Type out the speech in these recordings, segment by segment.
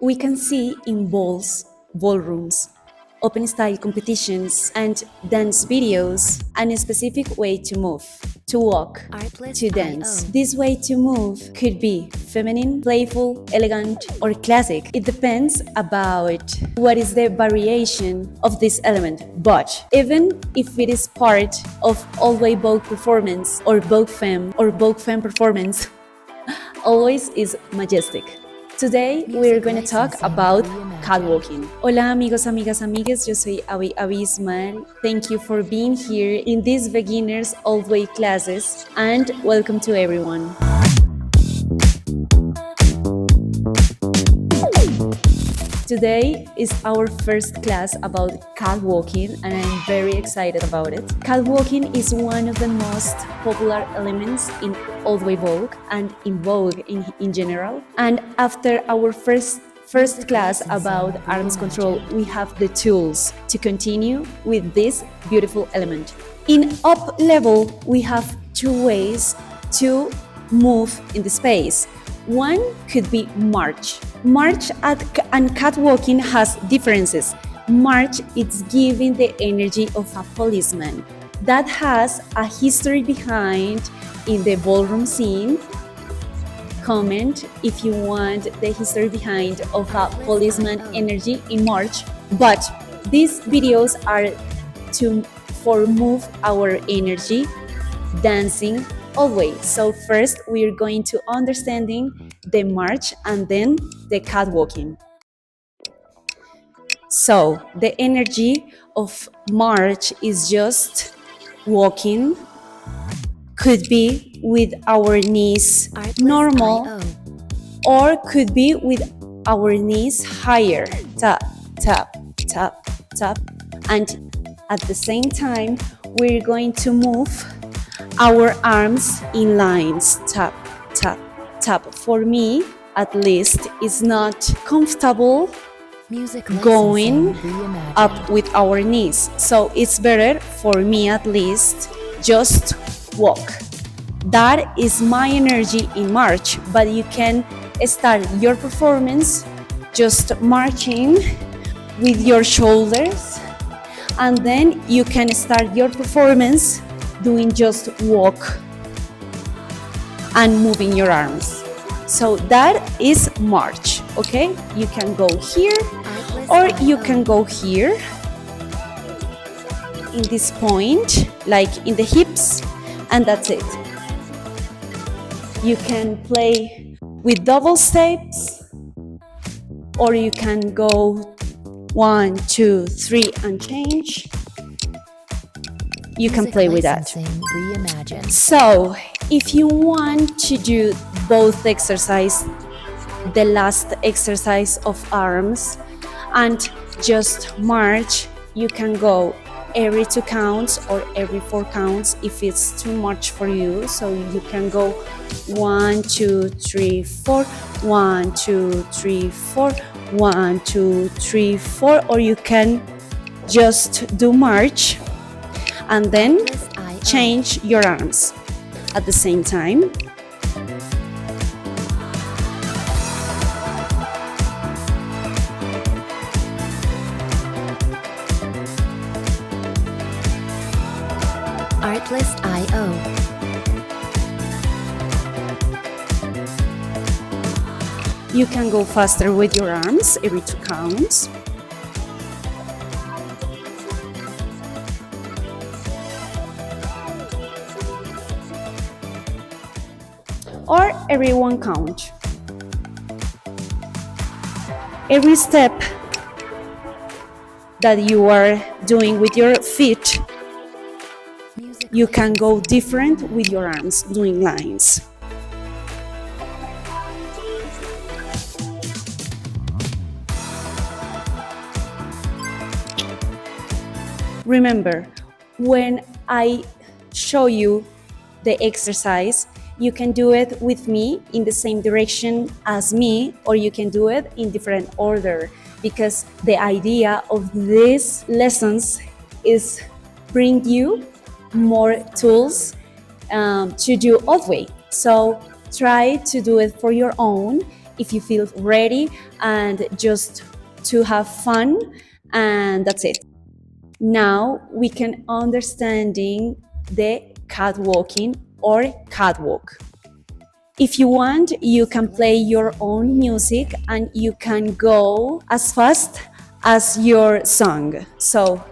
We can see in balls, ballrooms, open style competitions, and dance videos, and a specific way to move, to walk, to dance. This way to move could be feminine, playful, elegant, or classic. It depends about what is the variation of this element. But even if it is part of Old Way Vogue performance, or Vogue Femme, or Vogue Femme performance, always is majestic. Today we're going to talk about catwalking. Hola amigos, amigas, amigues, yo soy Abby Abisman. Thank you for being here in these beginners Old Way classes and welcome to everyone. Today is our first class about catwalking and I'm very excited about it. Catwalking is one of the most popular elements in Old Way Vogue and in Vogue in general. And after our first class about arms control, we have the tools to continue with this beautiful element. In up level, we have two ways to move in the space. One could be march. March and catwalking has differences. March is giving the energy of a policeman. That has a history behind in the ballroom scene. Comment if you want the history behind of a policeman energy in March. But these videos are for move our energy dancing always. So first we're going to understanding the march and then the catwalking. So the energy of march is just walking, could be with our knees normal or could be with our knees higher, tap, tap, tap, tap. And at the same time, we're going to move our arms in lines, tap, tap, tap. For me, at least, it's not comfortable going up with our knees. So it's better for me at least just walk. That is my energy in march, but you can start your performance just marching with your shoulders and then you can start your performance doing just walk and moving your arms. So that is march, okay? You can go here or you can go here in this point, like in the hips, and that's it. You can play with double steps or you can go 1, 2, 3 and change. You can play with that. So if you want to do both exercise, the last exercise of arms and just march, you can go every 2 counts or every 4 counts if it's too much for you. So you can go 1, 2, 3, 4, 1, 2, 3, 4, 1, 2, 3, 4, or you can just do march and then change your arms at the same time. Artlist.io. You can go faster with your arms every 2 counts. Or every 1 count. Every step that you are doing with your feet, you can go different with your arms, doing lines. Remember, when I show you the exercise, you can do it with me in the same direction as me, or you can do it in different order, because the idea of these lessons is bring you more tools to do Old Way. So try to do it for your own if you feel ready and just to have fun, and that's it. Now we can understanding the catwalking or catwalk. If you want, you can play your own music and you can go as fast as your song. So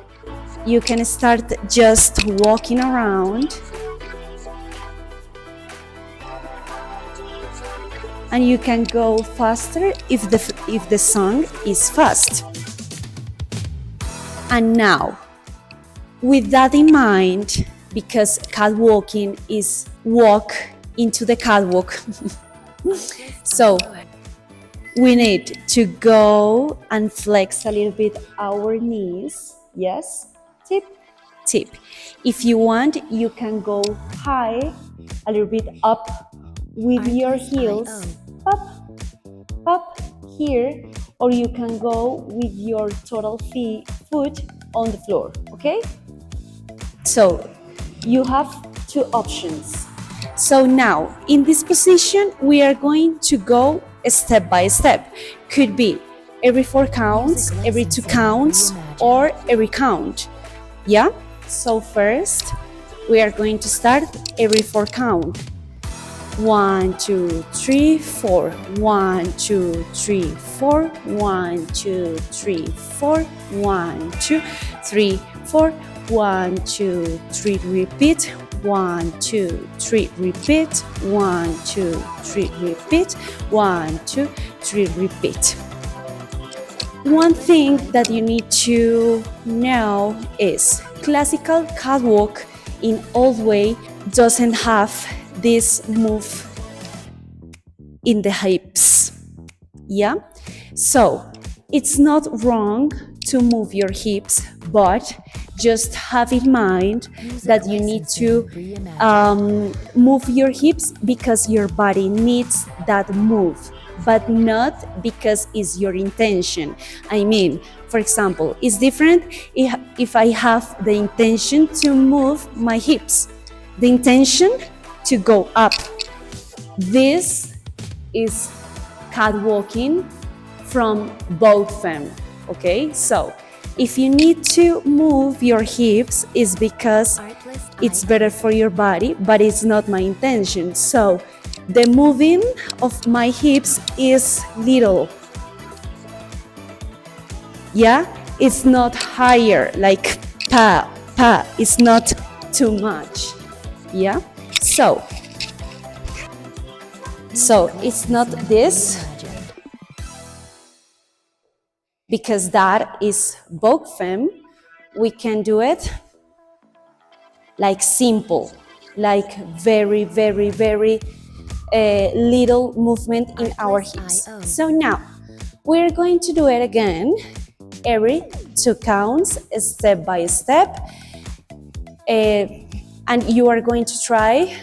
you can start just walking around and you can go faster if the song is fast. And now, with that in mind, because catwalking is walk into the catwalk, so we need to go and flex a little bit our knees. Yes, tip, tip. If you want, you can go high, a little bit up with your heels, up here, or you can go with your total foot on the floor, okay? So you have two options. So now, in this position, we are going to go step by step. Could be every 4 counts, every 2 counts, or every count. Yeah? So first, we are going to start every 4 count. 1, 2, 3, 4. 1, 2, 3, 4. 1, 2, 3, 4. 1, 2, 3, 4. 1, 2, 3, repeat. 1, 2, 3, repeat. 1, 2, 3, repeat. 1, 2, 3, repeat. One thing that you need to know is classical catwalk in Old Way doesn't have this move in the hips. Yeah? So it's not wrong to move your hips, but just have in mind that you need to move your hips because your body needs that move, but not because it's your intention. I mean, for example, it's different if I have the intention to move my hips, the intention to go up. This is catwalking from Vogue Film, okay? So if you need to move your hips, it's because it's better for your body, but it's not my intention. So the moving of my hips is little. Yeah, it's not higher, like pa, pa, it's not too much. Yeah, so it's not this, because that is Vogue Femme. We can do it like simple, like very, very, very little movement in our hips. So now we're going to do it again, every 2 counts, step by step, and you are going to try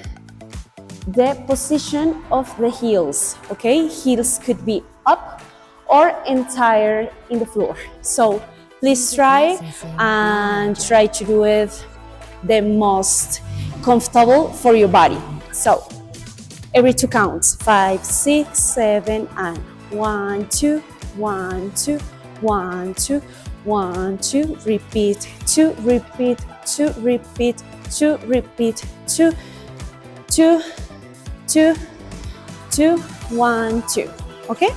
the position of the heels, okay? Heels could be up or entire in the floor. So please try and try to do it the most comfortable for your body. So every 2 counts, 5, 6, 7, and 1, 2, 1, 2, 1, 2, 1, 2, repeat, 2, repeat, 2, repeat, 2, repeat, 2, 2, 2, 2, 1, 2, okay?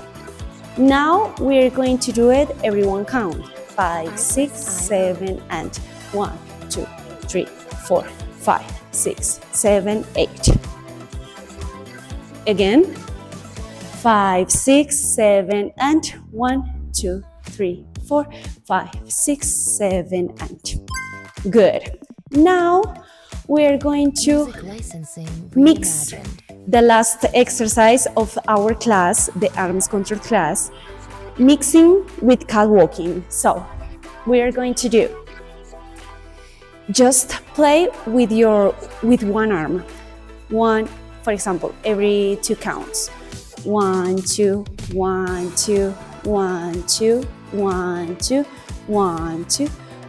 Now we're going to do it every 1 count, 5, 6, 7, and 1, 2, 3, 4, 5, 6, 7, 8. Again, 5, 6, 7, and 1, 2, 3, 4, 5, 6, 7, and good. Now we're going to mix the last exercise of our class, the arms control class, mixing with catwalking. So we are going to do just play with one arm. One, for example, every 2 counts. 1, 2, 1, 2, 1, 2, 1, 2, 1, 2,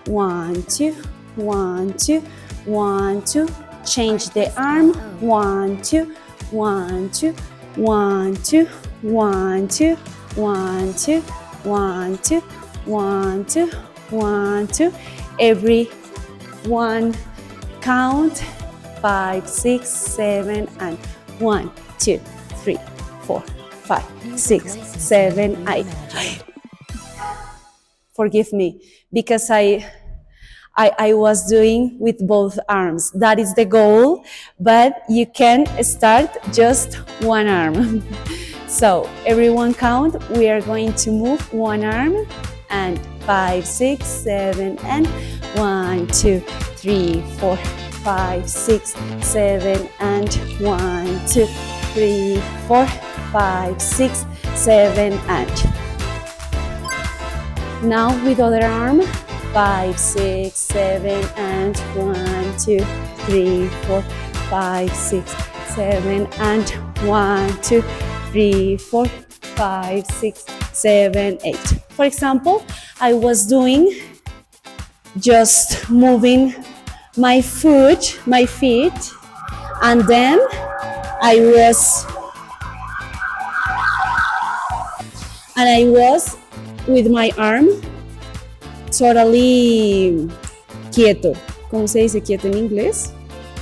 1, 2, 1, 2, 1, 2. Change the arm. 1, 2, 1, 2, 1, 2, 1, 2, 1, 2, 1, 2, 1, 2, 1, 2. Every one count, 5, 6, 7, and 1, 2, 3, 4, 5, 6, 7, 8. Forgive me, because I was doing with both arms. That is the goal, but you can start just one arm. So everyone count, we are going to move one arm, and 5, 6, 7, and 1, 2, 3, 4, 5, 6, 7, and 1, 2, 3, 4, 5, 6, 7, and now with other arm, 5, 6, 7, and 1, 2, 3, 4, 5, 6, 7, and 1, 2, 3, 4, 5, 6, 7, 8. For example, I was doing just moving my feet, and then I was with my arm totally quieto. ¿Cómo se dice quieto en inglés?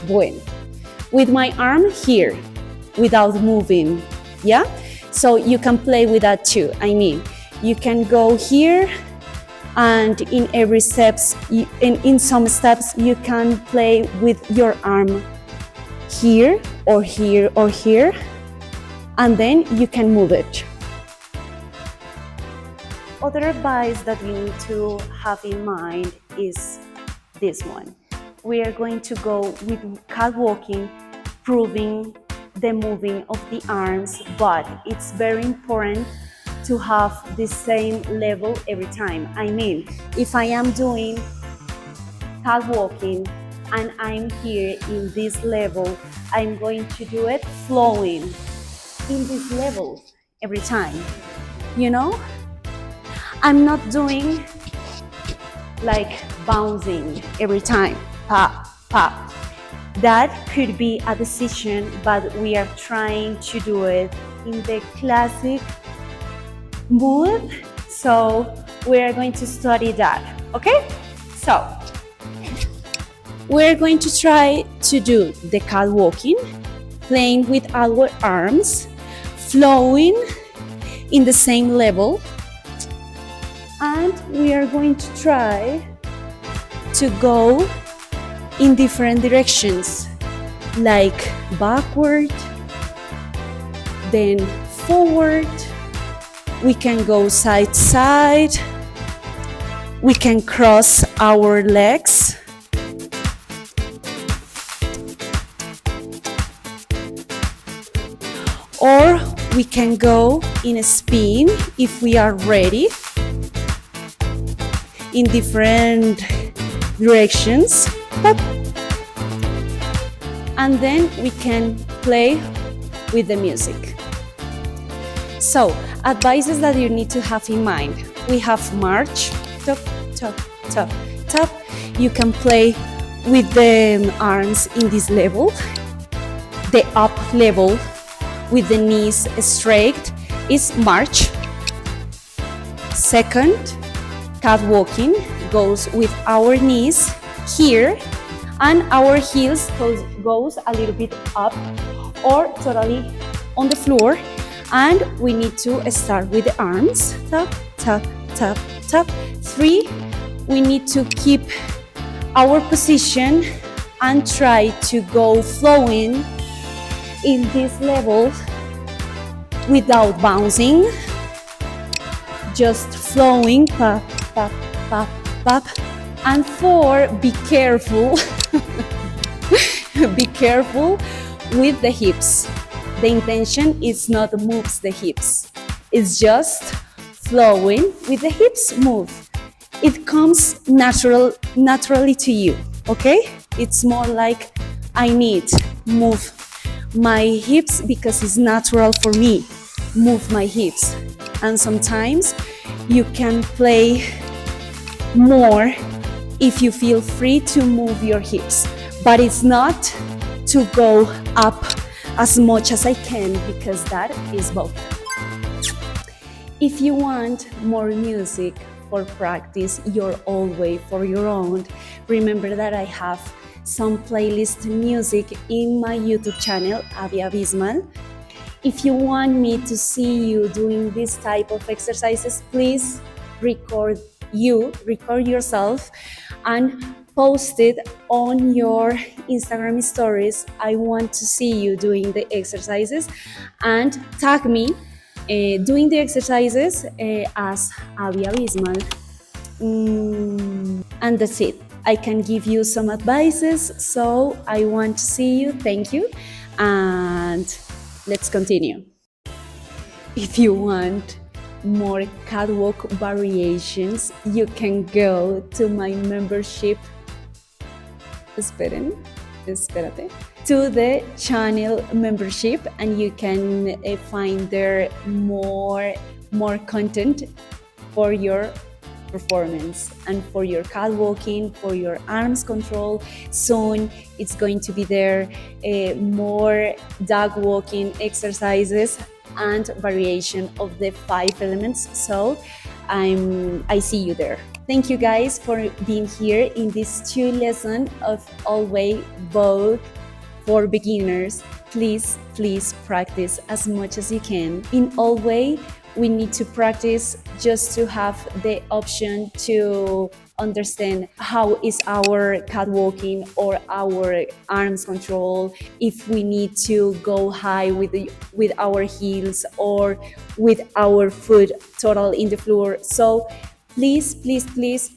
Bueno. With my arm here, without moving, yeah? So you can play with that too. I mean, you can go here, and in every steps, in some steps, you can play with your arm here, or here, or here, and then you can move it. Other advice that you need to have in mind is this one. We are going to go with catwalking, proving the moving of the arms, but it's very important to have the same level every time. I mean, if I am doing catwalking and I'm here in this level, I'm going to do it flowing in this level every time, you know? I'm not doing like bouncing every time, pop, pop. That could be a decision, but we are trying to do it in the classic mood. So we are going to study that, okay? So we're going to try to do the catwalking, playing with our arms, flowing in the same level. And we are going to try to go in different directions, like backward, then forward. We can go side to side. We can cross our legs. Or we can go in a spin if we are ready, in different directions, and then we can play with the music. So, advices that you need to have in mind. We have march, top, top, top, top. You can play with the arms in this level. The up level with the knees straight is march. Second, catwalking goes with our knees here, and our heels goes a little bit up or totally on the floor, and we need to start with the arms, tap, tap, tap, tap. 3, we need to keep our position and try to go flowing in this level without bouncing, just flowing, pop, pop, pop, pop. And 4, be careful, be careful with the hips. The intention is not moves the hips, it's just flowing with the hips move. It comes naturally to you, okay? It's more like I need move my hips because it's natural for me, move my hips. And sometimes you can play more if you feel free to move your hips, but it's not to go up as much as I can, because that is Vogue. If you want more music for practice your old way for your own, remember that I have some playlist music in my YouTube channel, Abby Abismal. If you want me to see you doing this type of exercises, please record yourself and post it on your Instagram stories. I want to see you doing the exercises and tag me doing the exercises as Abby Abismal. And that's it. I can give you some advices, so I want to see you. Thank you, and let's continue. If you want more catwalk variations, you can go to my membership. Espérate. To the channel membership, and you can find there more content for your performance and for your catwalking, for your arms control. Soon it's going to be there more dog walking exercises and variation of the 5 elements. So I see you there. Thank you guys for being here in this 2 lesson of Old Way Vogue for beginners. Please practice as much as you can. In Old Way, we need to practice just to have the option to understand how is our catwalking or our arms control, if we need to go high with our heels or with our foot total in the floor. So please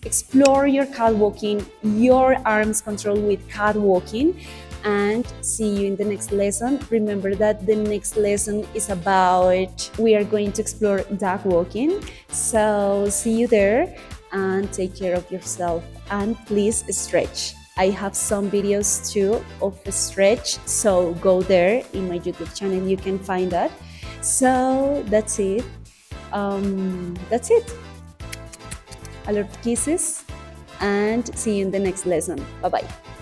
explore your catwalking, your arms control with catwalking, and see you in the next lesson. Remember that the next lesson is about, we are going to explore dog walking. So see you there and take care of yourself, and please stretch. I have some videos too of a stretch, so go there in my YouTube channel, you can find that. So that's it. A lot of kisses, and see you in the next lesson. Bye bye.